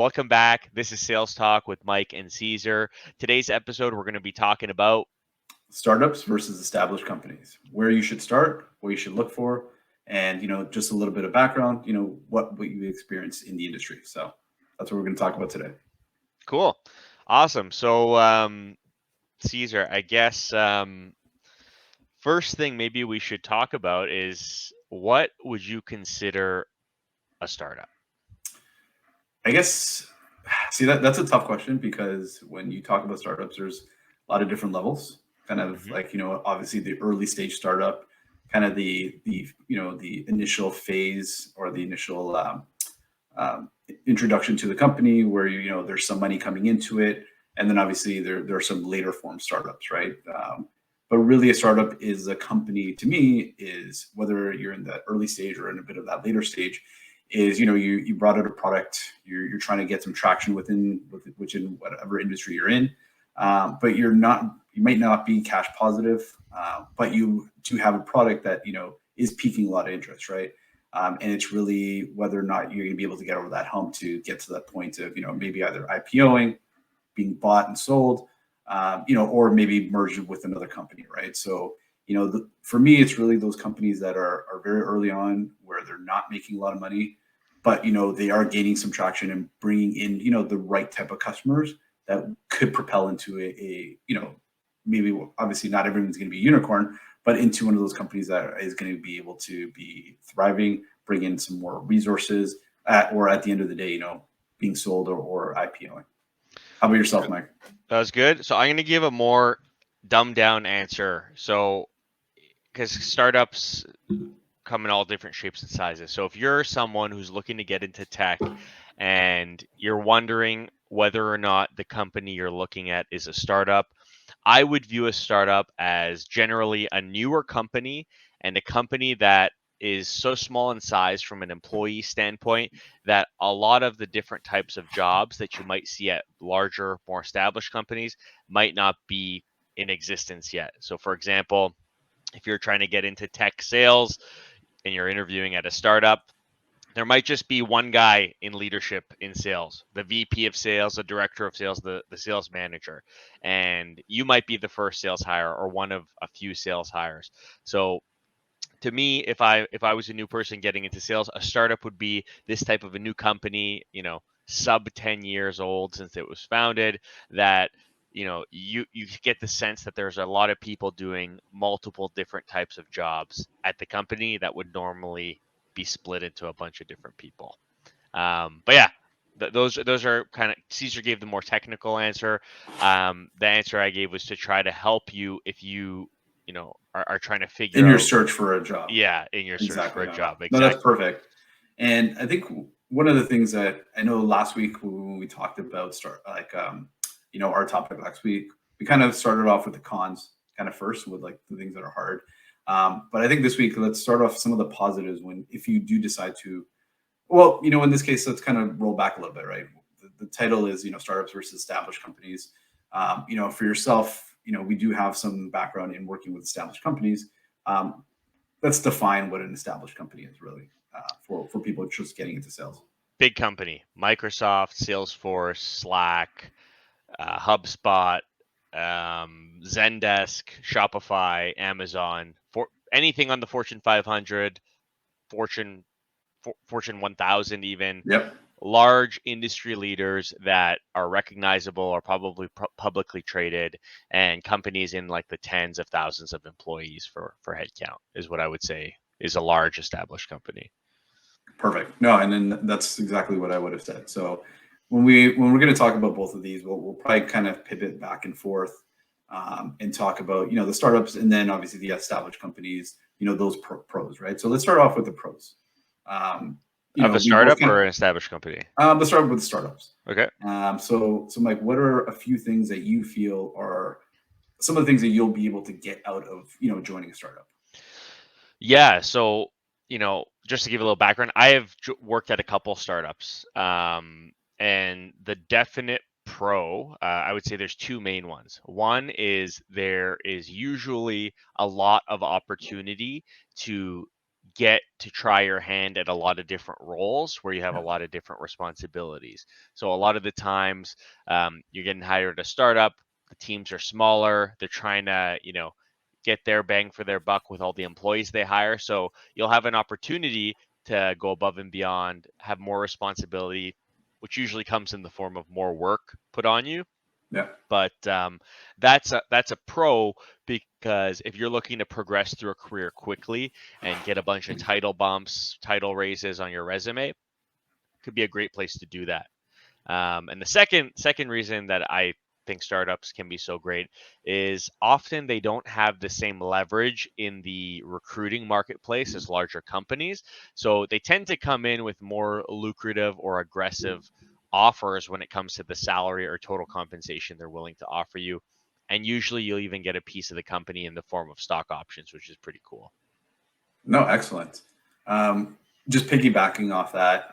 Welcome back. This is Sales Talk with Mike and Caesar. Today's episode, we're going to be talking about Startups versus established companies, where you should start, what you should look for, and just a little bit of background, what you experience in the industry. So that's what we're going to talk about today. cool. Awesome. So, Caesar, I guess first thing maybe we should talk about is what would you consider a startup? I guess see that's a tough question because when you talk about startups, there's a lot of different levels. Kind of Hmm. like obviously the early stage startup, kind of the initial phase or the initial um, introduction to the company where there's some money coming into it, and then obviously there are some later form startups, right? But really, a startup is a company to me is whether you're in the early stage or in a bit of that later stage. Is you brought out a product, you're trying to get some traction within whatever industry you're in, but you might not be cash positive, but you do have a product that is piquing a lot of interest, right? And it's really whether or not you're going to be able to get over that hump to get to that point of maybe either IPOing, being bought and sold, or maybe merge with another company, right? So for me, it's really those companies that are very early on where they're not making a lot of money, but they are gaining some traction and bringing in the right type of customers that could propel into a maybe obviously not everyone's going to be a unicorn, but into one of those companies that is going to be able to be thriving, bring in some more resources, or at the end of the day, being sold or IPOing. How about yourself, Mike? That was good. So, I'm going to give a more dumbed down answer. So, because startups come in all different shapes and sizes. So if you're someone who's looking to get into tech and you're wondering whether or not the company you're looking at is a startup, I would view a startup as generally a newer company and a company that is so small in size from an employee standpoint that a lot of the different types of jobs that you might see at larger, more established companies might not be in existence yet. So, for example, if you're trying to get into tech sales and you're interviewing at a startup, there might just be one guy in leadership in sales, the VP of sales, the director of sales, the sales manager. And you might be the first sales hire or one of a few sales hires. So to me, if I was a new person getting into sales, a startup would be this type of a new company, sub 10 years old since it was founded, that you get the sense that there's a lot of people doing multiple different types of jobs at the company that would normally be split into a bunch of different people. But yeah, those are kind of, Caesar gave the more technical answer. The answer I gave was to try to help you if you are trying to In figure your out, search for a job. yeah, in your search for Exactly. a No, no, job. no, that's Exactly. perfect. And I think one of the things that I know last week when we talked about our topic last week, we kind of started off with the cons kind of first with like the things that are hard. But I think this week let's start off some of the positives when if you do decide to, well, in this case, let's kind of roll back a little bit, right? The title is startups versus established companies. For yourself, we do have some background in working with established companies. Um, let's define what an established company is really for people just getting into sales. Big company: Microsoft, Salesforce, Slack, HubSpot, Zendesk, Shopify, Amazon, for anything on the Fortune 500, Fortune Fortune 1000, even Yep, large industry leaders that are recognizable or probably publicly traded, and companies in like the tens of thousands of employees for headcount is what I would say is a large established company. perfect. No, and then that's exactly what I would have said. So when we're going to talk about both of these, we'll probably kind of pivot back and forth and talk about the startups and then obviously the established companies. Those pros, right? So let's start off with the pros. Um, Of a we both startup kind of or an established company? let's start with the startups. Okay. So Mike, what are a few things that you feel are some of the things that you'll be able to get out of joining a startup? Yeah. So, just to give a little background, I have worked at a couple startups. And the definite pro, I would say there's two main ones. One is there is usually a lot of opportunity to get to try your hand at a lot of different roles where you have a lot of different responsibilities. So a lot of the times you're getting hired at a startup, the teams are smaller, they're trying to, get their bang for their buck with all the employees they hire. So you'll have an opportunity to go above and beyond, have more responsibility, which usually comes in the form of more work put on you. Yeah. But that's a pro, because if you're looking to progress through a career quickly and get a bunch of title bumps, title raises on your resume, could be a great place to do that. And the second reason that I think startups can be so great is often they don't have the same leverage in the recruiting marketplace as larger companies. So they tend to come in with more lucrative or aggressive offers when it comes to the salary or total compensation they're willing to offer you. And usually you'll even get a piece of the company in the form of stock options, which is pretty cool. No, excellent. Just piggybacking off that,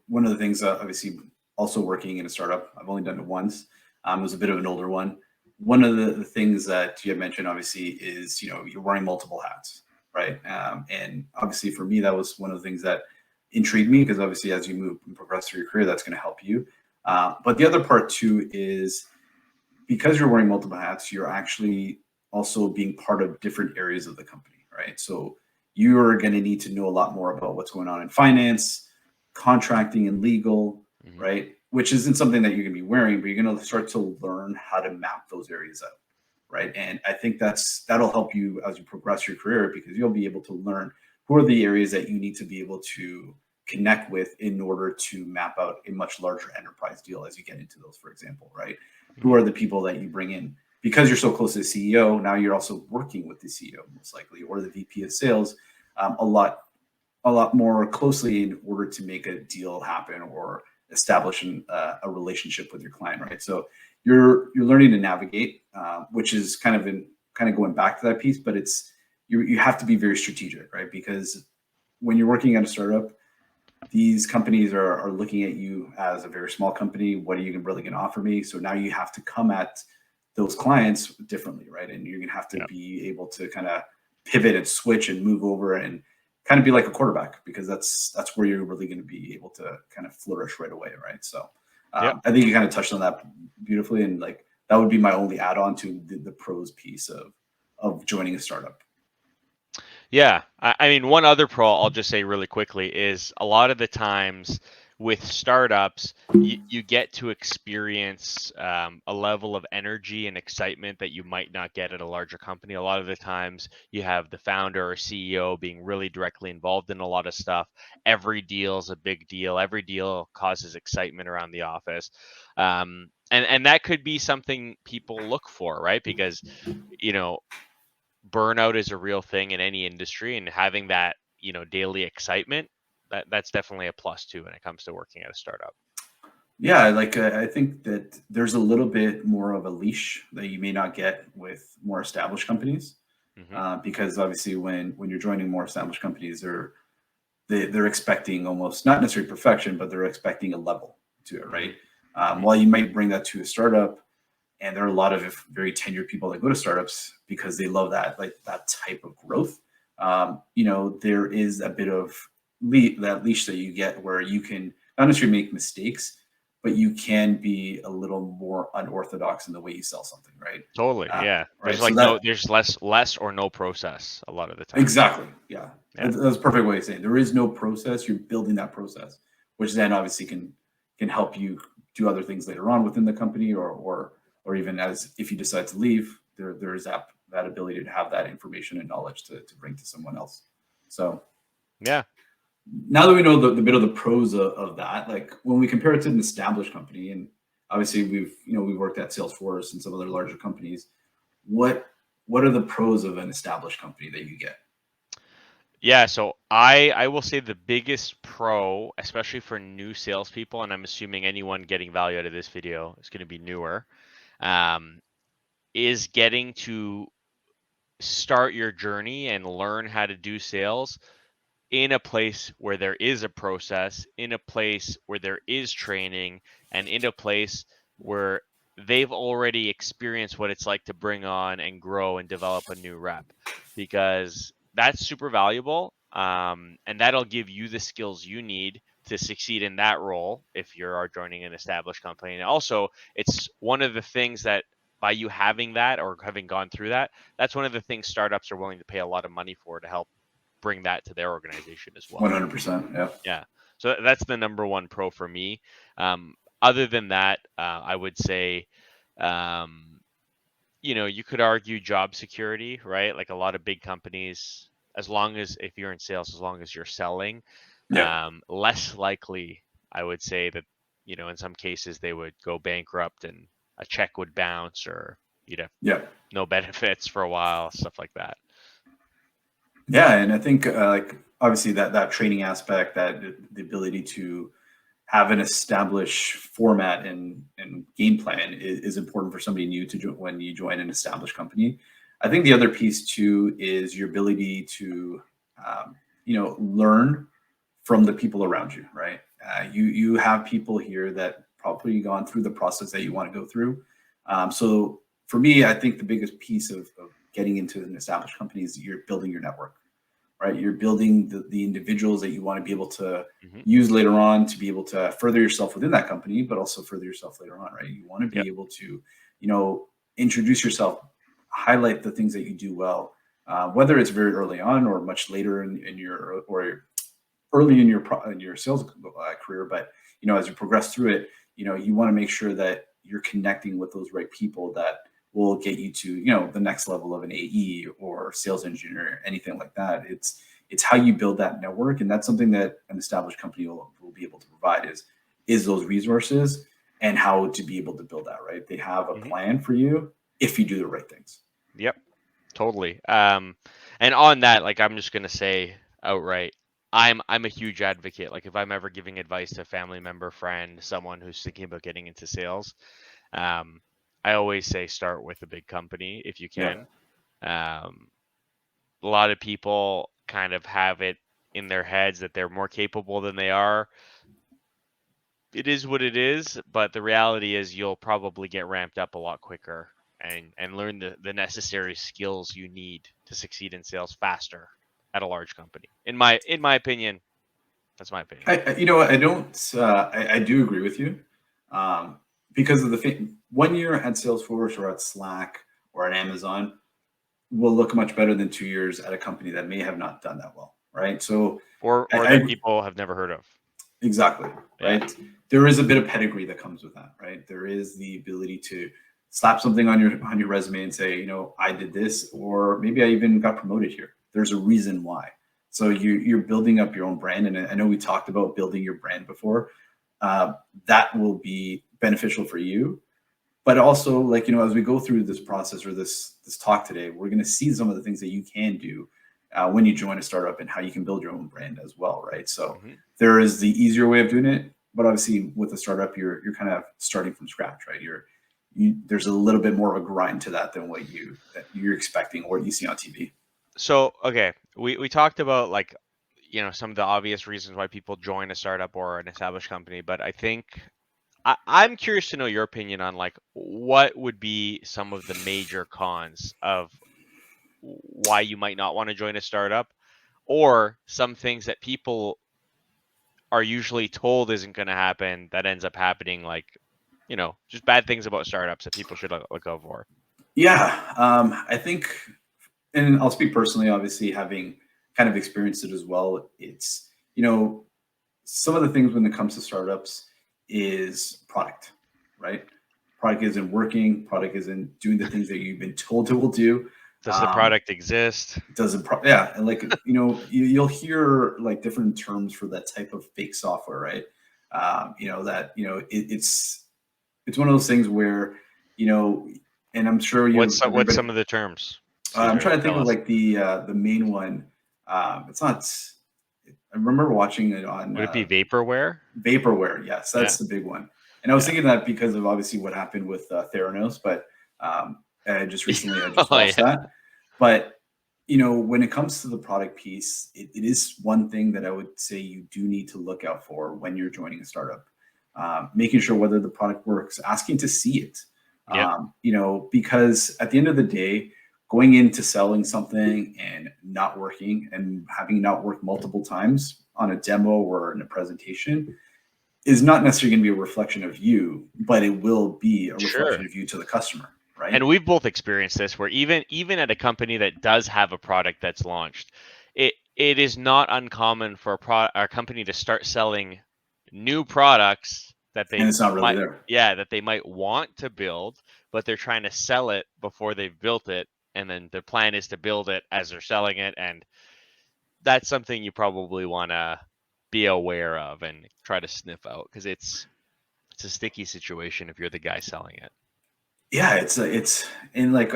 one of the things, obviously, also working in a startup, I've only done it once. It was a bit of an older one. One of the things that you had mentioned, obviously, is you're wearing multiple hats, right? And obviously, for me, that was one of the things that intrigued me, because obviously, as you move and progress through your career, that's going to help you. But the other part too is, because you're wearing multiple hats, you're actually also being part of different areas of the company, right? So you're going to need to know a lot more about what's going on in finance, contracting, and legal, right? Which isn't something that you're going to be wearing, but you're going to start to learn how to map those areas out, right? And I think that'll help you as you progress your career, because you'll be able to learn who are the areas that you need to be able to connect with in order to map out a much larger enterprise deal as you get into those, for example, right? Who are the people that you bring in? Because you're so close to the CEO, now you're also working with the CEO most likely, or the VP of sales, a lot more closely, in order to make a deal happen or establish a relationship with your client, right? So you're learning to navigate, which is kind of going back to that piece, but you have to be very strategic, right? Because when you're working at a startup, these companies are looking at you as a very small company. What are you really going to offer me? So now you have to come at those clients differently, right? And you're going to have to be able to kind of pivot and switch and move over and kind of be like a quarterback, because that's where you're really going to be able to kind of flourish right away, right? So I think you kind of touched on that beautifully, and like that would be my only add-on to the pros piece of joining a startup. Yeah, I mean, one other pro I'll just say really quickly is, a lot of the times with startups, you get to experience a level of energy and excitement that you might not get at a larger company. A lot of the times you have the founder or CEO being really directly involved in a lot of stuff. Every deal is a big deal. Every deal causes excitement around the office. And that could be something people look for, right? Because, burnout is a real thing in any industry, and having that daily excitement, that's definitely a plus too when it comes to working at a startup. Yeah, like I think that there's a little bit more of a leash that you may not get with more established companies, because obviously when you're joining more established companies, they're expecting almost not necessarily perfection, but they're expecting a level to it, right? While you might bring that to a startup, and there are a lot of very tenured people that go to startups because they love that type of growth. There is a bit of that leash that you get, where you can not necessarily make mistakes, but you can be a little more unorthodox in the way you sell something, right? Totally, yeah. Right. There's less or no process a lot of the time. Exactly. Yeah. That's a perfect way of saying it. There is no process. You're building that process, which then obviously can help you do other things later on within the company, or even as if you decide to leave, there is that ability to have that information and knowledge to bring to someone else. So yeah. Now that we know the bit of the pros of that, like when we compare it to an established company, and obviously we've worked at Salesforce and some other larger companies, what are the pros of an established company that you get? Yeah, so I will say the biggest pro, especially for new salespeople, and I'm assuming anyone getting value out of this video is going to be newer, is getting to start your journey and learn how to do sales in a place where there is a process, in a place where there is training, and in a place where they've already experienced what it's like to bring on and grow and develop a new rep, because that's super valuable. And that'll give you the skills you need to succeed in that role if you are joining an established company. And also, it's one of the things that by you having that or having gone through that, that's one of the things startups are willing to pay a lot of money for to help bring that to their organization as well. 100%. Yeah. Yeah. So that's the number one pro for me. Other than that, I would say, you could argue job security, right? Like a lot of big companies, as long as if you're in sales, as long as you're selling, Yeah. less likely, I would say that, in some cases they would go bankrupt and a check would bounce or you'd have Yeah. no benefits for a while, stuff like that. Yeah, and I think like obviously that training aspect, that the ability to have an established format and game plan is important for somebody new to join when you join an established company. I think the other piece too is your ability to learn from the people around you, right? You have people here that probably gone through the process that you want to go through. So for me, I think the biggest piece of getting into an established company is you're building your network, right? You're building the individuals that you want to be able to Hmm. use later on to be able to further yourself within that company, but also further yourself later on, right? You want to Yep. be able to, introduce yourself, highlight the things that you do well, whether it's very early on or much later in your or early in your sales career. But as you progress through it, you want to make sure that you're connecting with those right people that will get you to the next level of an AE or sales engineer, anything like that. It's how you build that network, and that's something that an established company will be able to provide is those resources and how to be able to build that. Right, they have a Hmm. plan for you if you do the right things. Yep. Totally. And on that, like I'm just gonna say outright, I'm a huge advocate. Like if I'm ever giving advice to a family member, friend, someone who's thinking about getting into sales, um, I always say start with a big company if you Yeah, can. Um, a lot of people kind of have it in their heads that they're more capable than they are. It is what it is, but the reality is you'll probably get ramped up a lot quicker and learn the necessary skills you need to succeed in sales faster at a large company. In my opinion, that's my opinion. I don't. I do agree with you, um, because of the thing. 1 year at Salesforce or at Slack or at Amazon will look much better than 2 years at a company that may have not done that well, right? So, Or I that people have never heard of. exactly, Yeah. right. There is a bit of pedigree that comes with that, right? There is the ability to slap something on your resume and say, I did this, or maybe I even got promoted here. There's a reason why. So you're building up your own brand, and I know we talked about building your brand before. That will be beneficial for you, but also, like, as we go through this process or this talk today, we're going to see some of the things that you can do when you join a startup and how you can build your own brand as well, right? So Hmm. there is the easier way of doing it, but obviously with a startup, you're kind of starting from scratch, right? There's a little bit more of a grind to that than what you're expecting or what you see on TV. So, okay, we talked about like, some of the obvious reasons why people join a startup or an established company, but I think I'm curious to know your opinion on like what would be some of the major cons of why you might not want to join a startup, or some things that people are usually told isn't going to happen that ends up happening, like, just bad things about startups that people should look out for. Yeah, I think, and I'll speak personally, obviously having kind of experienced it as well. It's some of the things when it comes to startups is product, right? Product isn't working. Product isn't doing the things that you've been told it will do. Does the product exist? Doesn't yeah, and like you'll hear like different terms for that type of fake software, right? That it's one of those things where you know, and I'm sure What's everybody. some of the terms? See if I'm you trying to think tell of us. like the main one. It's not. I remember watching it on Would it be vaporware? Vaporware. Yes, Yeah, that's the big one. And I was yeah. thinking that because of obviously what happened with Theranos, but I just Oh watched yeah. that. But when it comes to the product piece, it is one thing that I would say you do need to look out for when you're joining a startup. Making sure whether the product works, asking to see it. Yep. Because at the end of the day, going into selling something and not working and having not work multiple times on a demo or in a presentation is not necessarily going to be a reflection of you, but it will be a reflection Sure. of you to the customer, right? And we've both experienced this where even at a company that does have a product that's launched, it is not uncommon for a company to start selling new products that And they it's not really might there. that they might want to build, but they're trying to sell it before they've built it, and then their plan is to build it as they're selling it, and that's something you probably want to be aware of and try to sniff out, because it's a sticky situation if you're the guy selling it. Yeah, it's and like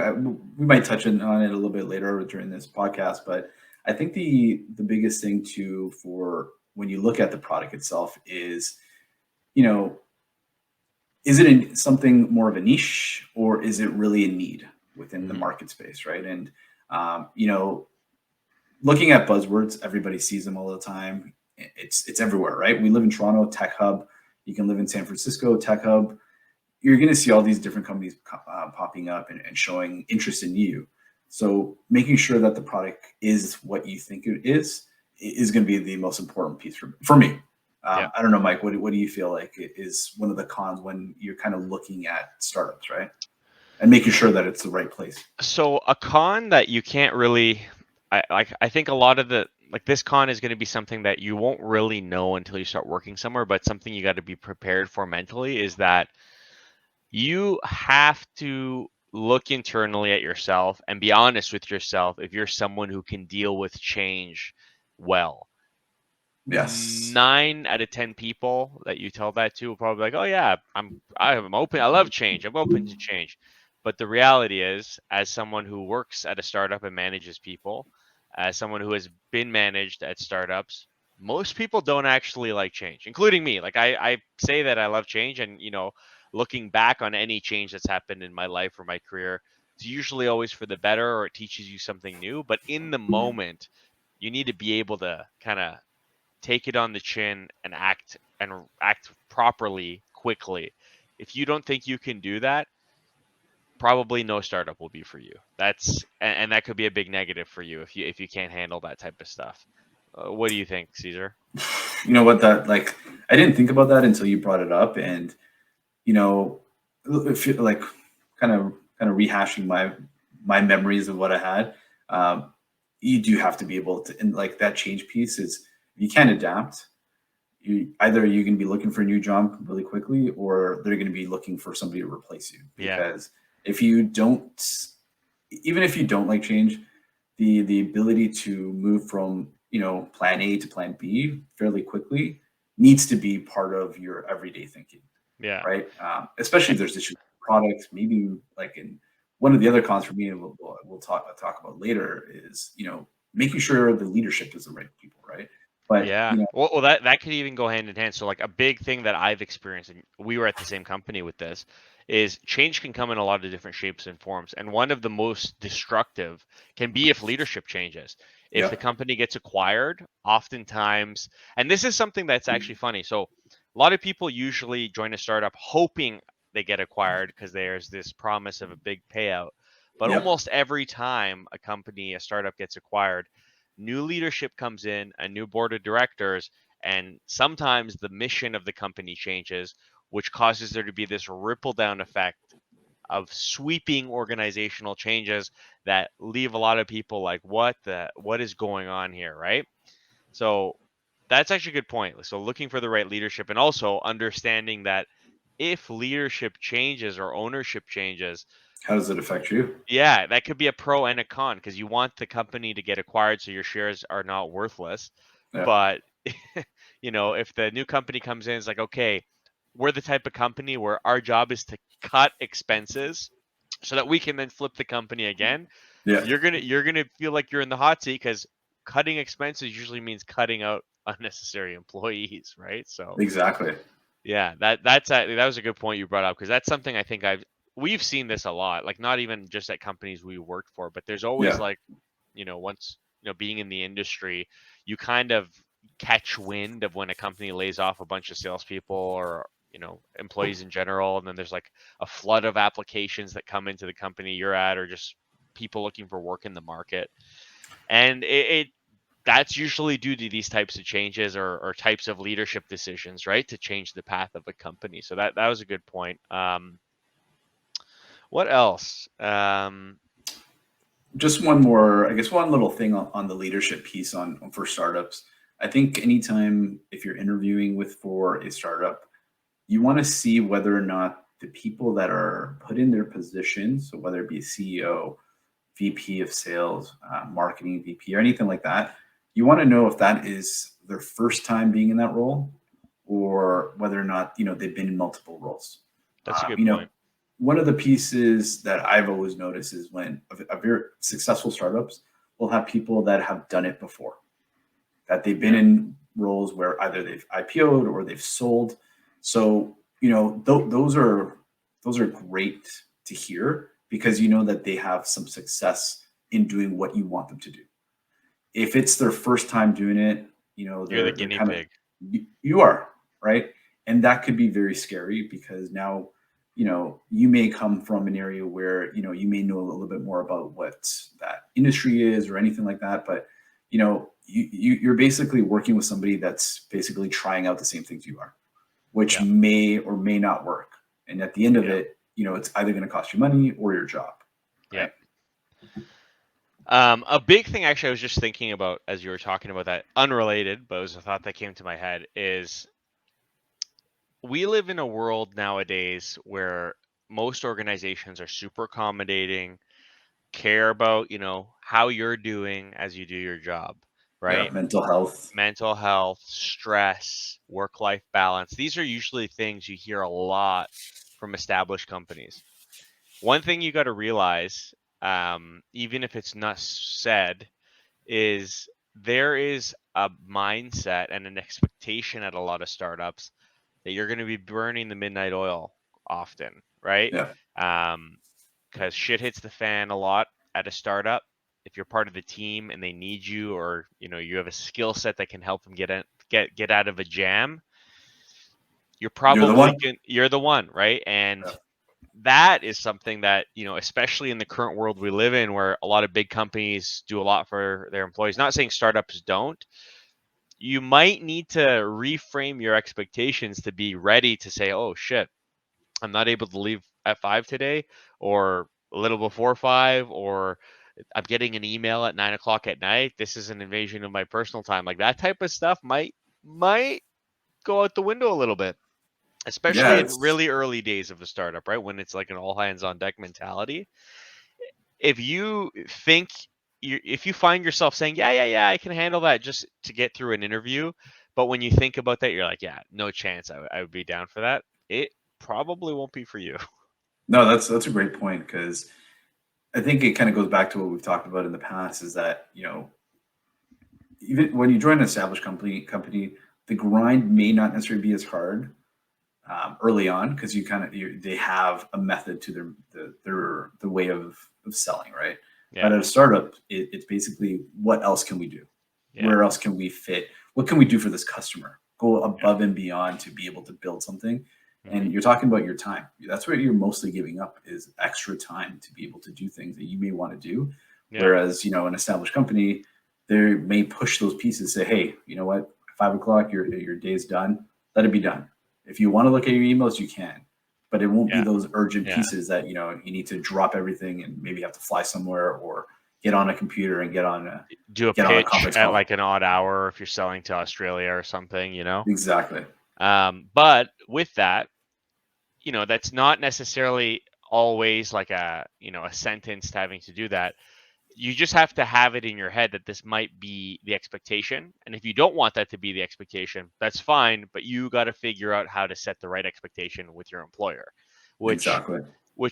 we might touch on it a little bit later during this podcast, but I think the biggest thing too for when you look at the product itself is, you know, is it something more of a niche or is it really a need within the Mhm. market space, right? And you know, looking at buzzwords, everybody sees them all the time. It's everywhere, right? We live in Toronto, tech hub. You can live in San Francisco, tech hub. You're going to see all these different companies popping up and showing interest in you. So making sure that the product is what you think it is going to be the most important piece for me. Yeah. I don't know, Mike. What do you feel like is one of the cons when you're kind of looking at startups, right? And making sure that it's the right place. So a con that you can't really, I think a lot of the like this con is going to be something that you won't really know until you start working somewhere, but something you got to be prepared for mentally is that you have to look internally at yourself and be honest with yourself if you're someone who can deal with change well. Yes. 9 out of 10 people that you tell that to will probably be like, "Oh yeah, I'm open. I love change. I'm open to change." But the reality is, as someone who works at a startup and manages people, as someone who has been managed at startups, most people don't actually like change, including me. Like I say that I love change, and looking back on any change that's happened in my life or my career, it's usually always for the better or it teaches you something new. But in the moment, you need to be able to kind of take it on the chin and act properly quickly. If you don't think you can do that, probably no startup will be for you. And that could be a big negative for you if you can't handle that type of stuff. What do you think, Caesar? You know what, that like I didn't think about that until you brought it up, and you know, if you like kind of rehashing my memories of what I had. You do have to be able to, and like that change piece is, you can't adapt. You can be looking for a new job really quickly, or they're going to be looking for somebody to replace you. Yeah. Because if you don't, even if you don't like change, the ability to move from plan A to plan B fairly quickly needs to be part of your everyday thinking, Yeah. right? Especially if there's issues with products. Maybe like in one of the other cons for me, and we'll talk about later, is making sure the leadership is the right people, right? But Yeah. Well, that could even go hand in hand. So, like a big thing that I've experienced, and we were at the same company with this, is change can come in a lot of different shapes and forms. And one of the most destructive can be if leadership changes. If yeah, the company gets acquired, oftentimes, and this is something that's actually funny. So, a lot of people usually join a startup hoping they get acquired because there's this promise of a big payout. But yep, almost every time a startup gets acquired, new leadership comes in, a new board of directors, and sometimes the mission of the company changes, which causes there to be this ripple down effect of sweeping organizational changes that leave a lot of people like, what is going on here, right? So that's actually a good point. So looking for the right leadership, and also understanding that if leadership changes or ownership changes, how does it affect you? yeah, that could be a pro and a con, because you want the company to get acquired so your shares are not worthless. Yeah, But if the new company comes in, it's like, okay, we're the type of company where our job is to cut expenses so that we can then flip the company again. yeah, You're gonna feel like you're in the hot seat, because cutting expenses usually means cutting out unnecessary employees, right? So exactly. yeah, that was a good point you brought up, because that's something I think we've seen this a lot, like not even just at companies we worked for, but there's always Yeah, like, once, being in the industry, you kind of catch wind of when a company lays off a bunch of salespeople or, employees in general, and then there's like a flood of applications that come into the company you're at, or just people looking for work in the market. And it that's usually due to these types of changes or types of leadership decisions, right? To change the path of a company. So that was a good point. What else? Just one more, I guess, one little thing on the leadership piece for startups. I think anytime if you're interviewing for a startup, you want to see whether or not the people that are put in their position, so whether it be a CEO, VP of sales, marketing VP, or anything like that, you want to know if that is their first time being in that role, or whether or not they've been in multiple roles. That's a good you know, point. one of the pieces that I've always noticed is when a very successful startups will have people that have done it before, that they've been in roles where either they've IPO'd or they've sold. So those are great to hear, because that they have some success in doing what you want them to do. If it's their first time doing it, You're the they're guinea kind of, pig. you are, right? And that could be very scary, because now you may come from an area where you may know a little bit more about what that industry is or anything like that, but you're basically working with somebody that's basically trying out the same things you are, which may or may not work. And at the end of it, it's either going to cost you money or your job. Right? A big thing, actually, I was just thinking about as you were talking about that, unrelated, but it was a thought that came to my head, is we live in a world nowadays where most organizations are super accommodating, care about, how you're doing as you do your job, right? Yeah, mental health, stress, work-life balance. These are usually things you hear a lot from established companies. One thing you got to realize, even if it's not said, is there is a mindset and an expectation at a lot of startups that you're going to be burning the midnight oil often, right? Yeah. Because shit hits the fan a lot at a startup. If you're part of the team and they need you, or you have a skill set that can help them get out of a jam, you're the one, right? And that is something that, especially in the current world we live in, where a lot of big companies do a lot for their employees. Not saying startups don't. You might need to reframe your expectations to be ready to say, oh shit, I'm not able to leave at 5 today, or a little before 5, or I'm getting an email at 9 o'clock at night. This is an invasion of my personal time. Like that type of stuff might go out the window a little bit, especially in really early days of the startup, right? When it's like an all hands on deck mentality. If you think if you find yourself saying, yeah, I can handle that just to get through an interview, but when you think about that, you're like, yeah, no chance I would be down for that, it probably won't be for you. No, that's a great point, because I think it kind of goes back to what we've talked about in the past, is that even when you join an established company, the grind may not necessarily be as hard early on, because they have a method to their way of selling, right? But at a startup, it's basically, what else can we do? Where else can we fit? What can we do for this customer? Go above and beyond to be able to build something. And you're talking about your time. That's what you're mostly giving up, is extra time to be able to do things that you may want to do. Whereas, an established company, they may push those pieces, say, hey, you know what, 5 o'clock, your day's done. Let it be done. If you want to look at your emails, you can, but it won't be those urgent pieces that, you need to drop everything and maybe have to fly somewhere, or get on a computer and do a pitch at like an odd hour if you're selling to Australia or something, Exactly. But with that, that's not necessarily always like a sentence to having to do that. You just have to have it in your head that this might be the expectation. And if you don't want that to be the expectation, that's fine, but you got to figure out how to set the right expectation with your employer, which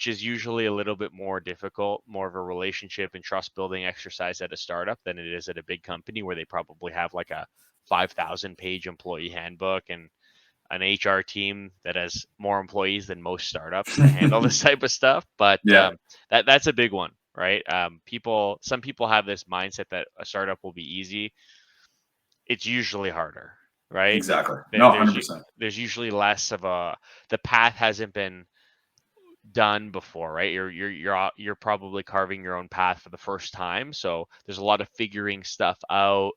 is usually a little bit more difficult, more of a relationship and trust building exercise at a startup than it is at a big company, where they probably have like a 5,000 page employee handbook and an HR team that has more employees than most startups to handle this type of stuff. But that's a big one, right? Some people have this mindset that a startup will be easy. It's usually harder, right? Exactly. No, 100%. There's usually less of the path hasn't been done before, right? You're probably carving your own path for the first time, so there's a lot of figuring stuff out.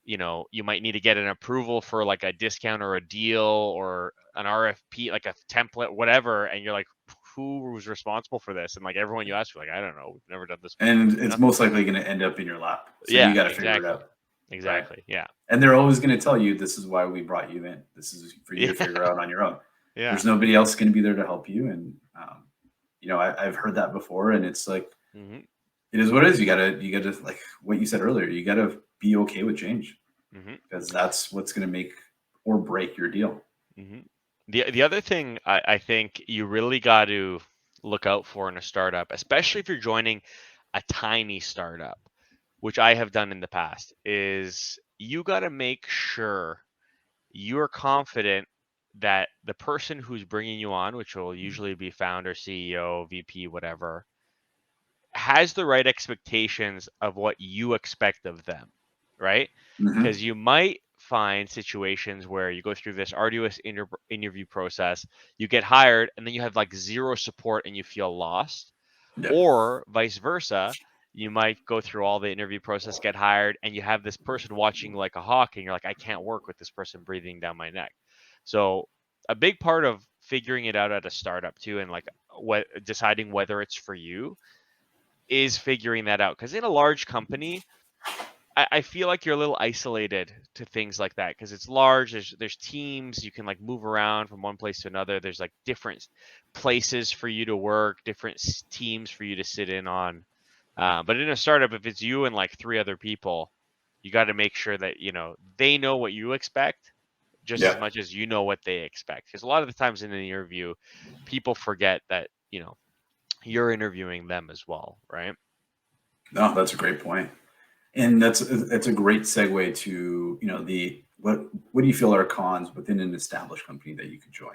You might need to get an approval for like a discount or a deal or an RFP, like a template, whatever, and you're like, who was responsible for this? And like everyone you ask, you're like, I don't know, we've never done this before. And it's most likely going to end up in your lap. So you Yeah, got to figure it exactly. out. Right. Exactly. Yeah. And they're always going to tell you, this is why we brought you in. This is for you to Yeah. figure out on your own. Yeah. There's nobody else going to be there to help you. And, I've heard that before, and it's like, Mhm. it is what it is. You gotta, like what you said earlier, you gotta be okay with change, Mhm. because that's what's going to make or break your deal. Mhm. The other thing I think you really got to look out for in a startup, especially if you're joining a tiny startup, which I have done in the past, is you got to make sure you're confident that the person who's bringing you on, which will usually be founder, CEO, VP, whatever, has the right expectations of what you expect of them, right? Mm-hmm. Because you might find situations where you go through this arduous interview process, you get hired, and then you have like zero support and you feel lost, Yeah. or vice versa. You might go through all the interview process, get hired, and you have this person watching like a hawk, and you're like, I can't work with this person breathing down my neck. So a big part of figuring it out at a startup too, and like what deciding whether it's for you, is figuring that out. Because in a large company, I feel like you're a little isolated to things like that because it's large. There's teams you can like move around from one place to another. There's like different places for you to work, different teams for you to sit in on. But in a startup, if it's you and like three other people, you got to make sure that they know what you expect just as Yeah. much as you know what they expect. Because a lot of the times in an interview, people forget that you're interviewing them as well, right? No, that's a great point. And that's a great segue to, the what do you feel are cons within an established company that you could join?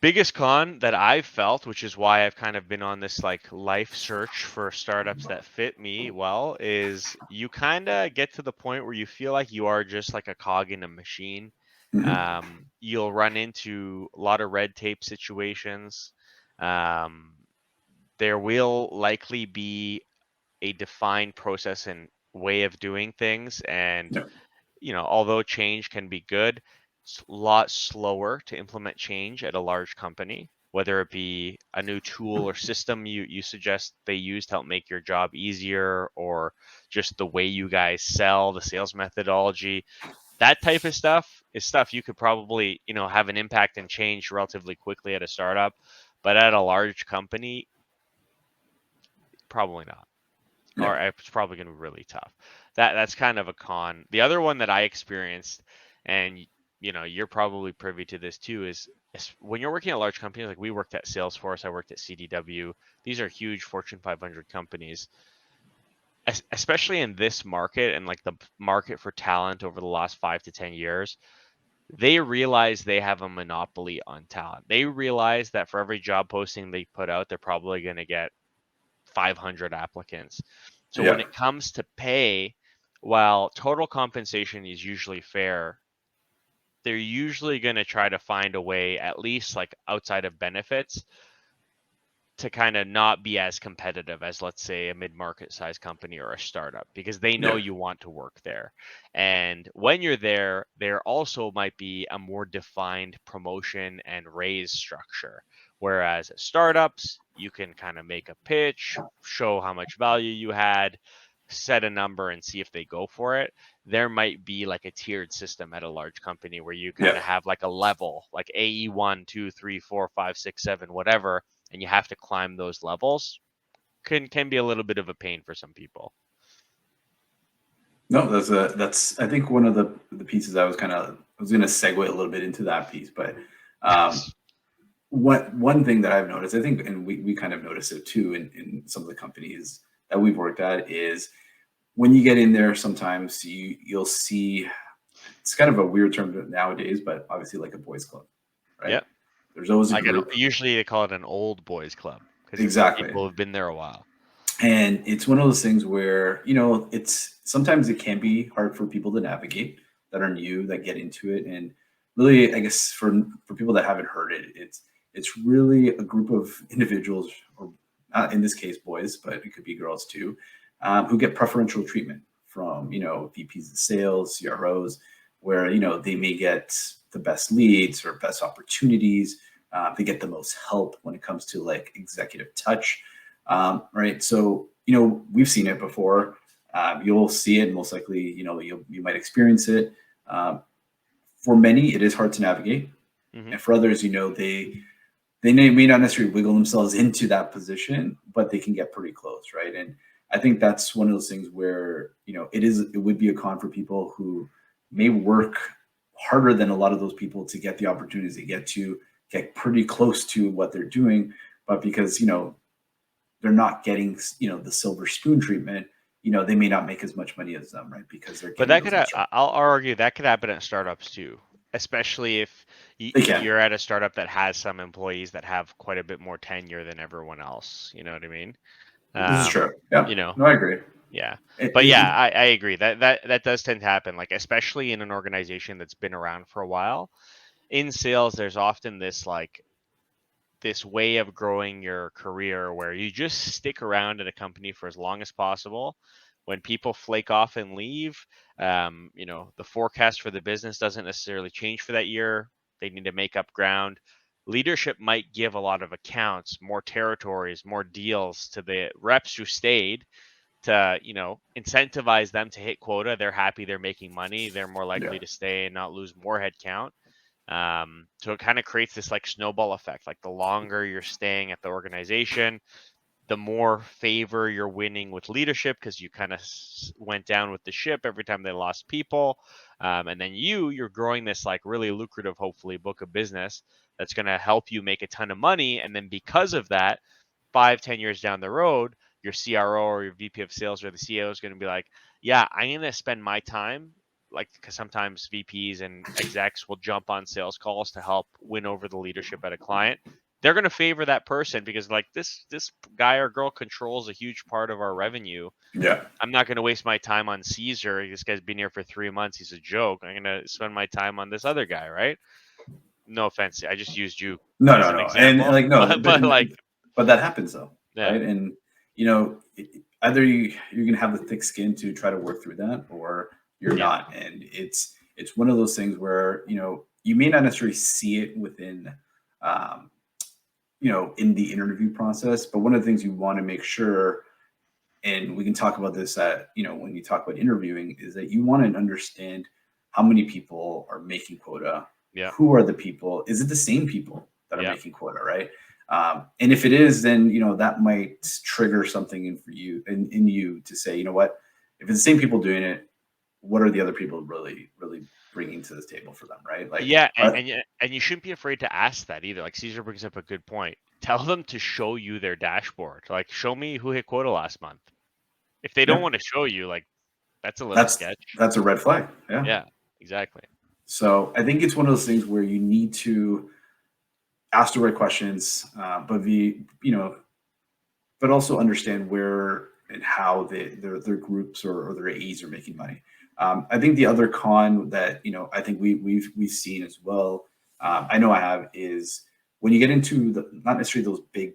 Biggest con that I've felt, which is why I've kind of been on this like life search for startups that fit me well, is you kind of get to the point where you feel like you are just like a cog in a machine. Mm-hmm. You'll run into a lot of red tape situations. Um, there will likely be a defined process and way of doing things, and Yeah. although change can be good, it's a lot slower to implement change at a large company, whether it be a new tool or system you suggest they use to help make your job easier, or just the way you guys sell, the sales methodology. That type of stuff is stuff you could probably, have an impact and change relatively quickly at a startup, but at a large company, probably not. Yeah. Or it's probably going to be really tough. That's kind of a con. The other one that I experienced, and you're probably privy to this too, is when you're working at large companies, like we worked at Salesforce, I worked at CDW. These are huge Fortune 500 companies. Especially in this market and like the market for talent over the last 5 to 10 years, they realize they have a monopoly on talent. They realize that for every job posting they put out, they're probably going to get 500 applicants. So when Yeah. it comes to pay, while total compensation is usually fair, they're usually going to try to find a way, at least like outside of benefits, to kind of not be as competitive as, let's say, a mid-market size company or a startup, because they know Yeah. you want to work there. And when you're there also might be a more defined promotion and raise structure. Whereas at startups, you can kind of make a pitch, show how much value you had, set a number and see if they go for it. There might be like a tiered system at a large company where you kind Yeah. of have like a level, like AE 1, 2, 3, 4, 5, 6, 7, whatever, and you have to climb those levels. Can be a little bit of a pain for some people. No, that's I think one of the pieces I was going to segue a little bit into that piece, but um, Yes. one thing that I've noticed, I think, and we kind of notice it too in some of the companies that we've worked at, is when you get in there, sometimes you'll see, it's kind of a weird term nowadays, but obviously like a boys club, right? Yep. There's always a Like group. usually they call it an old boys club because it's Exactly. people who've been there a while. And it's one of those things where, it's sometimes it can be hard for people to navigate that are new, that get into it. And really, I guess for people that haven't heard it, It's really a group of individuals, or not in this case boys, but it could be girls too, who get preferential treatment from VPs of sales, CROs, where they may get the best leads or best opportunities. They get the most help when it comes to like executive touch, right? So we've seen it before. You'll see it most likely. You might experience it. For many, it is hard to navigate, Hmm. and for others, they may not necessarily wiggle themselves into that position, but they can get pretty close, right? And I think that's one of those things where it would be a con for people who may work harder than a lot of those people to get the opportunities to get pretty close to what they're doing, but because they're not getting the silver spoon treatment, they may not make as much money as them, right? Because they're But getting that those could extra. I'll argue that could happen at startups too, especially if They can. you're at a startup that has some employees that have quite a bit more tenure than everyone else. You know what I mean? This is Um, true. Yeah. you know, No, I agree. yeah. It, But yeah, it, I agree that does tend to happen. Like especially in an organization that's been around for a while. In sales, there's often this way of growing your career where you just stick around at a company for as long as possible. When people flake off and leave, the forecast for the business doesn't necessarily change for that year. They need to make up ground. Leadership might give a lot of accounts, more territories, more deals to the reps who stayed to, incentivize them to hit quota. They're happy, they're making money, they're more yeah. likely to stay and not lose more headcount. So it kind of creates this like snowball effect. Like the longer you're staying at the organization, the more favor you're winning with leadership because you kind of went down with the ship every time they lost people. And then you're growing this like really lucrative, hopefully, book of business that's going to help you make a ton of money. And then because of that, 5-10 years down the road, your CRO or your VP of sales or the CEO is going to be like, yeah, I'm going to spend my time, like, because sometimes VPs and execs will jump on sales calls to help win over the leadership at a client. They're going to favor that person because like this guy or girl controls a huge part of our revenue. Yeah. I'm not going to waste my time on Caesar. This guy's been here for 3 months. He's a joke. I'm going to spend my time on this other guy, right? No offense. I just used you No, as no, an no. And example, like, no, but like, but that happens though, yeah, right? And, either you're going to have the thick skin to try to work through that, or you're yeah, not. And it's one of those things where, you may not necessarily see it within, um, in the interview process, but one of the things you want to make sure, and we can talk about this at when you talk about interviewing, is that you want to understand how many people are making quota, yeah, who are the people, is it the same people that are yeah. making quota, right? And if it is, then that might trigger something in for you, in you, to say, you know what, if it's the same people doing it, what are the other people really bringing to the table for them, right? Like, Yeah, and you shouldn't be afraid to ask that either. Like Caesar brings up a good point. Tell them to show you their dashboard. Like, show me who hit quota last month. If they don't yeah, want to show you, like, that's a little that's sketch. that's a red flag. Yeah. Yeah, exactly. So I think it's one of those things where you need to ask the right questions, but also understand where and how their groups or their AEs are making money. I think the other con that I think we've seen as well. I know I have, is when you get into not necessarily those big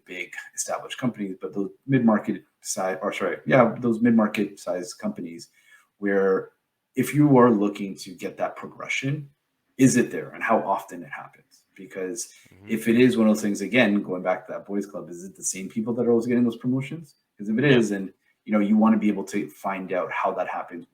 established companies, but those mid market size, or sorry, yeah, those mid market size companies, where if you are looking to get that progression, is it there, and how often it happens? Because Hmm. if it is one of those things, again, going back to that boys club, is it the same people that are always getting those promotions? Because if it Yeah, is, then you want to be able to find out how that happens.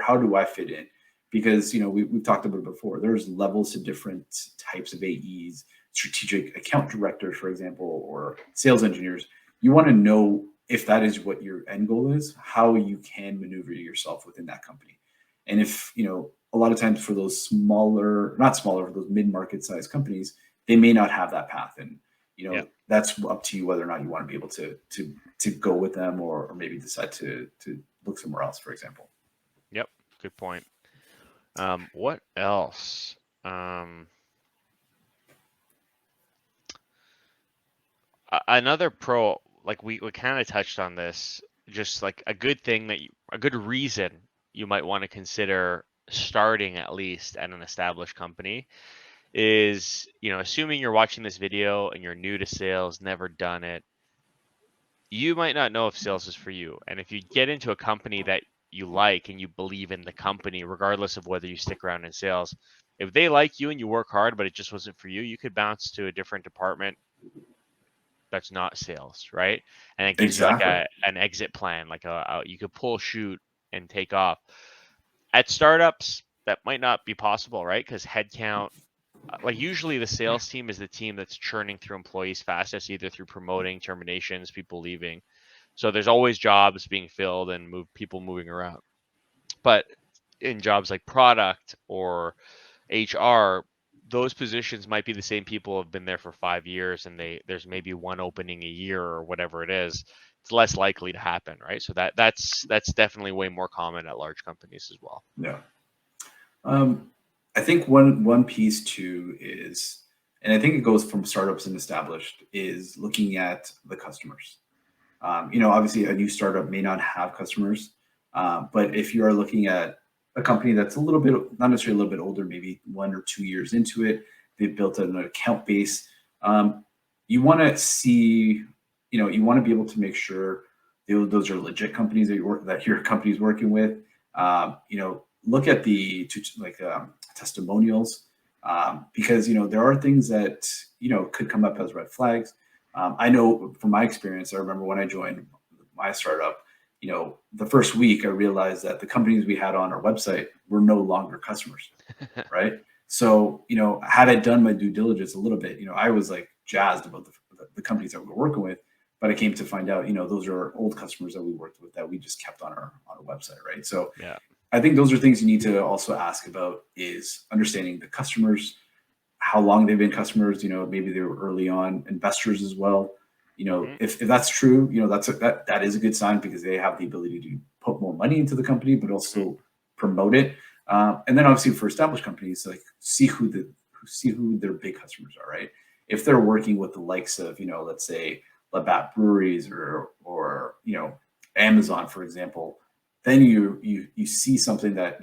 How do I fit in? Because we've talked about it before. There's levels to different types of AEs, strategic account directors, for example, or sales engineers. You want to know if that is what your end goal is, how you can maneuver yourself within that company. And if a lot of times for those smaller, not smaller, for those mid-market size companies, they may not have that path. And yeah, that's up to you whether or not you want to be able to go with them, or maybe decide to look somewhere else, for example. yep. Good point. What else? Um, Another pro, like we kind of touched on this, just like a good thing a good reason you might want to consider starting at least at an established company is, assuming you're watching this video and you're new to sales, never done it, you might not know if sales is for you. And if you get into a company that you like and you believe in the company, regardless of whether you stick around in sales, if they like you and you work hard, but it just wasn't for you, you could bounce to a different department that's not sales, right? And it gives you like Exactly. an exit plan, like you could pull shoot and take off. At startups, that might not be possible, right? Because headcount, like usually the sales team is the team that's churning through employees fastest, either through promoting, terminations, people leaving. So there's always jobs being filled and people moving around. But in jobs like product or HR, those positions might be the same people who have been there for 5 years, and there's maybe one opening a year or whatever it is. It's less likely to happen, right? So that's definitely way more common at large companies as well. Yeah. I think one piece too is, and I think it goes from startups and established, is looking at the customers. Obviously a new startup may not have customers, but if you are looking at a company that's a little bit, not necessarily a little bit older, maybe 1 or 2 years into it, they've built an account base. You want to see, you want to be able to make sure those are legit companies that your company's working with. Look at the testimonials, because there are things that could come up as red flags. I know from my experience, I remember when I joined my startup, the first week I realized that the companies we had on our website were no longer customers, right? So, had I done my due diligence a little bit, I was like jazzed about the companies that we were working with, but I came to find out, those are old customers that we worked with that we just kept on our website, right? So, Yeah. I think those are things you need to also ask about, is understanding the customers, how long they've been customers, maybe they were early on investors as well. If that's true, that is a good sign, because they have the ability to put more money into the company, but also promote it. And then obviously for established companies, like see who their big customers are, right? If they're working with the likes of, let's say Labatt Breweries or Amazon, for example, then you see something that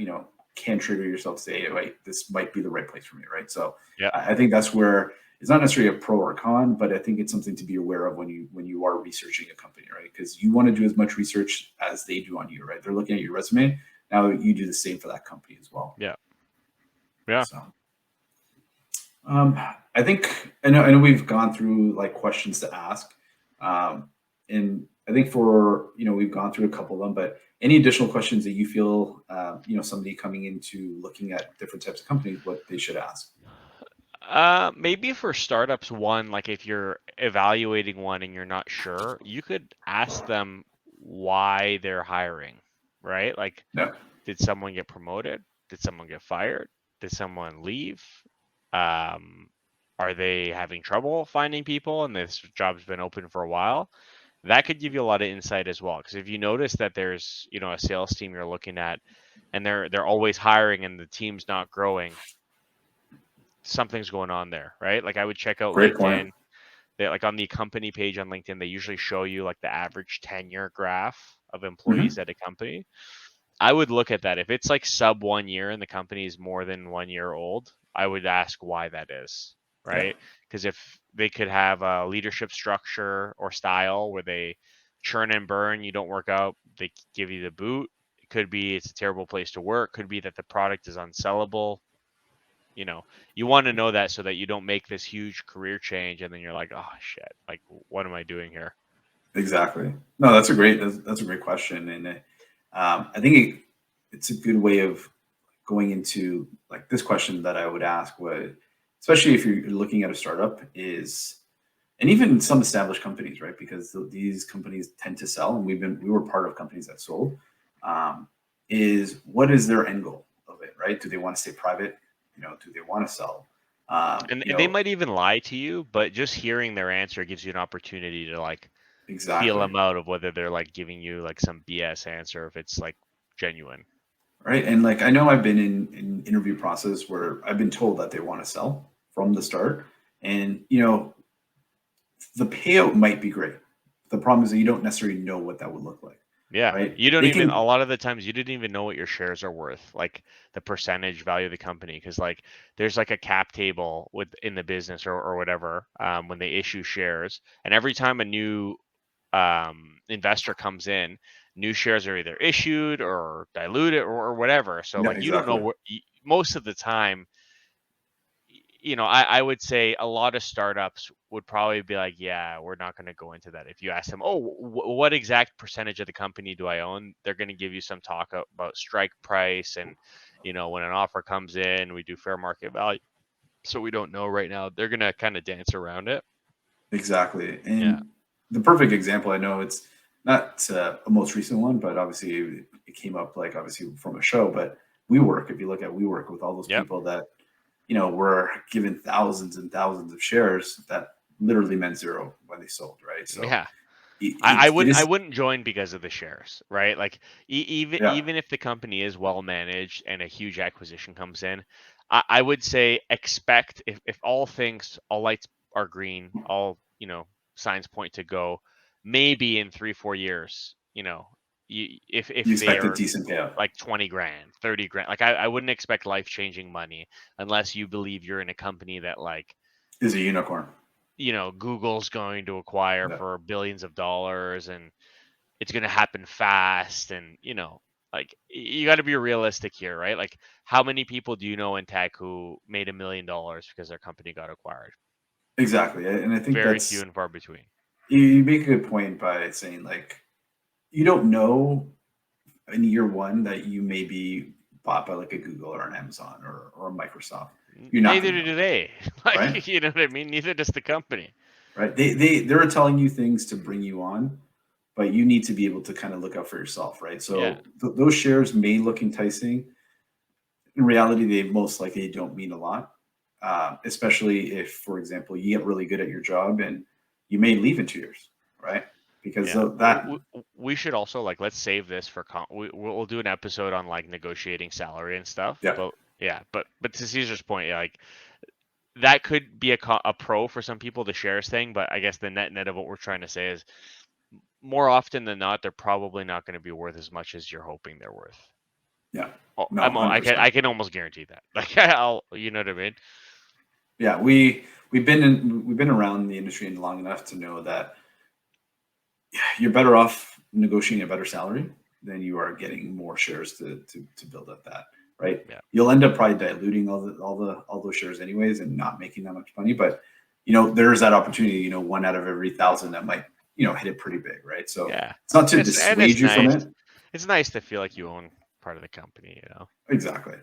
can trigger yourself to say, hey, wait, this might be the right place for me, right? So Yeah. I think that's where it's not necessarily a pro or con, but I think it's something to be aware of when you are researching a company, right? Because you want to do as much research as they do on you, right? They're looking at your resume. Now you do the same for that company as well. Yeah. Yeah. So I think I know we've gone through like questions to ask, and I think we've gone through a couple of them, but any additional questions that you feel somebody coming into looking at different types of companies, what they should ask? Maybe for startups, one, like if you're evaluating one and you're not sure, you could ask them why they're hiring, right? Like, No. did someone get promoted? Did someone get fired? Did someone leave? Are they having trouble finding people and this job's been open for a while? That could give you a lot of insight as well. Because if you notice that there's, a sales team you're looking at and they're always hiring and the team's not growing, something's going on there, right? Like I would check out Great LinkedIn. point. They, like on the company page on LinkedIn, they usually show you like the average tenure graph of employees at a company. I would look at that. If it's like sub 1 year and the company is more than 1 year old, I would ask why that is, Yeah. right? Because if they could have a leadership structure or style where they churn and burn, you don't work out, they give you the boot. It could be it's a terrible place to work. Could be that the product is unsellable. You want to know that so that you don't make this huge career change and then you're like, oh shit, like what am I doing here? Exactly. No, that's a great question, and I think it's a good way of going into like this question that I would ask would, especially if you're looking at a startup, is, and even some established companies, right? Because these companies tend to sell, and we were part of companies that sold. Is what is their end goal of it, right? Do they want to stay private? Do they want to sell? And they might even lie to you, but just hearing their answer gives you an opportunity to like feel Exactly. them out of whether they're like giving you like some BS answer, if it's like genuine. Right. And like I know I've been in interview process where I've been told that they want to sell from the start. And the payout might be great. The problem is that you don't necessarily know what that would look like. Yeah. right? You don't They even, a can, lot of the times, you didn't even know what your shares are worth, like the percentage value of the company. Cause like there's like a cap table in the business or whatever, when they issue shares. And every time a new investor comes in, new shares are either issued or diluted or whatever. So yeah, like you don't know exactly. what, most of the time, I would say a lot of startups would probably be like, yeah, we're not going to go into that. If you ask them, oh, what exact percentage of the company do I own? They're going to give you some talk about strike price. And, when an offer comes in, we do fair market value. So we don't know right now. They're going to kind of dance around it. Exactly. Yeah. And the perfect example, I know it's not a most recent one, but obviously it came up like obviously from a show, but WeWork, if you look at WeWork with all those Yep. people that, were given thousands and thousands of shares, that literally meant zero when they sold, right? So Yeah. I it wouldn't I is, wouldn't join because of the shares, right? Like even yeah, even if the company is well managed and a huge acquisition comes in, I would say expect, if all lights are green, all signs point to go, maybe in 3-4 years, if you they expect a are decent payout. like 20 grand, 30 grand, like I wouldn't expect life changing money unless you believe you're in a company that like Is a unicorn. Google's going to acquire Yeah. for billions of dollars and it's going to happen fast. And, like you got to be realistic here, right? Like how many people do you know in tech who made $1 million because their company got acquired? Exactly. And I think Very few that's, and far between. you make a good point by saying like, you don't know in year one that you may be bought by like a Google or an Amazon or a Microsoft. You're not Neither going to do know, they. right? Like, you know what I mean? Neither does the company. Right? They're telling you things to bring you on, but you need to be able to kind of look out for yourself, right? Yeah. So those shares may look enticing. In reality, they most likely don't mean a lot, especially if, for example, you get really good at your job and you may leave in 2 years, right? Because Yeah. of that, We should also, like, let's save this for we'll do an episode on like negotiating salary and stuff. yeah, But yeah, but to Caesar's point, yeah, like that could be a pro for some people, the shares thing. But I guess the net of what we're trying to say is more often than not, they're probably not going to be worth as much as you're hoping they're worth. yeah, Oh, no, I 100%. can almost guarantee that. Like you know what I mean? Yeah, we've been around the industry long enough to know that you're better off negotiating a better salary than you are getting more shares to build up that, right? Yeah. You'll end up probably diluting all those shares anyways and not making that much money. But there's that opportunity, one out of every thousand that might, hit it pretty big, right? So Yeah. it's not And to dissuade it's you from nice. it. It's nice to feel like you own part of the company. Exactly.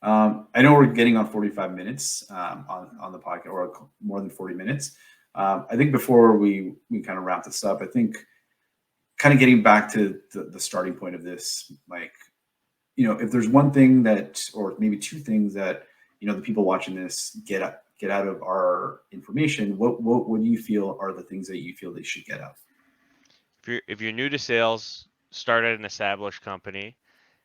I know we're getting on 45 minutes on the podcast, or more than 40 minutes. I think before we kind of wrap this up, I think kind of getting back to the starting point of this, like, if there's one thing that, or maybe two things that, the people watching this get out of our information, what do you feel are the things that you feel they should get out? If you're new to sales, start at an established company.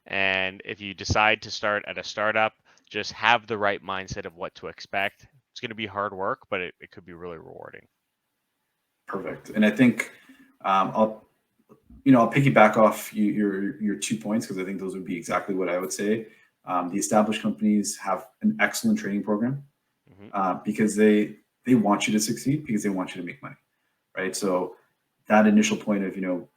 And if you decide to start at a startup, just have the right mindset of what to expect. It's going to be hard work, but it could be really rewarding. Perfect. And I think I'll piggyback off your 2 points, because I think those would be exactly what I would say. The established companies have an excellent training program, Hmm. because they want you to succeed, because they want you to make money, right? So that initial point of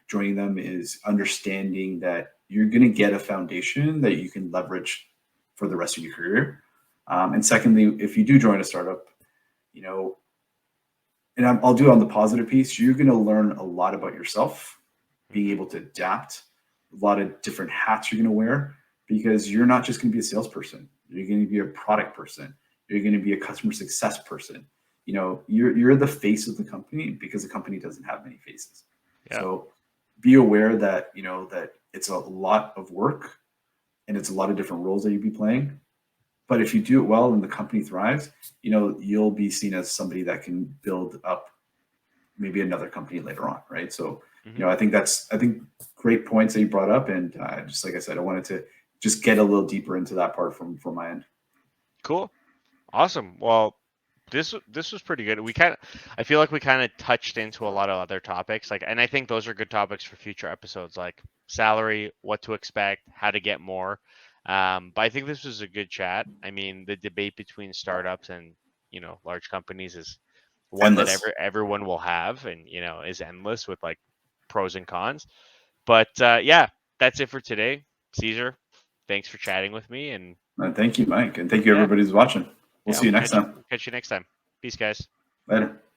joining them is understanding that you're going to get a foundation that you can leverage for the rest of your career. And secondly, if you do join a startup, you know, and I'll do it on the positive piece, you're going to learn a lot about yourself, being Hmm. able to adapt, a lot of different hats you're going to wear, because you're not just going to be a salesperson. You're going to be a product person. You're going to be a customer success person. You're the face of the company, because the company doesn't have many faces. Yeah. So be aware that, that it's a lot of work and it's a lot of different roles that you'd be playing. But if you do it well and the company thrives, you'll be seen as somebody that can build up maybe another company later on, right? So, Hmm. I think great points that you brought up, and just like I said, I wanted to just get a little deeper into that part from my end. Cool. Awesome. Well, this was pretty good. I feel like we kind of touched into a lot of other topics, like, and I think those are good topics for future episodes. Like salary, what to expect, how to get more. But I think this was a good chat. I mean, the debate between startups and large companies is one that Endless. everyone will have, and is endless with like pros and cons. But yeah, that's it for today. Caesar, thanks for chatting with me, and Thank you, Mike, and thank you yeah, everybody who's watching. We'll yeah, see you next time. catch you next time. Peace, guys. Later.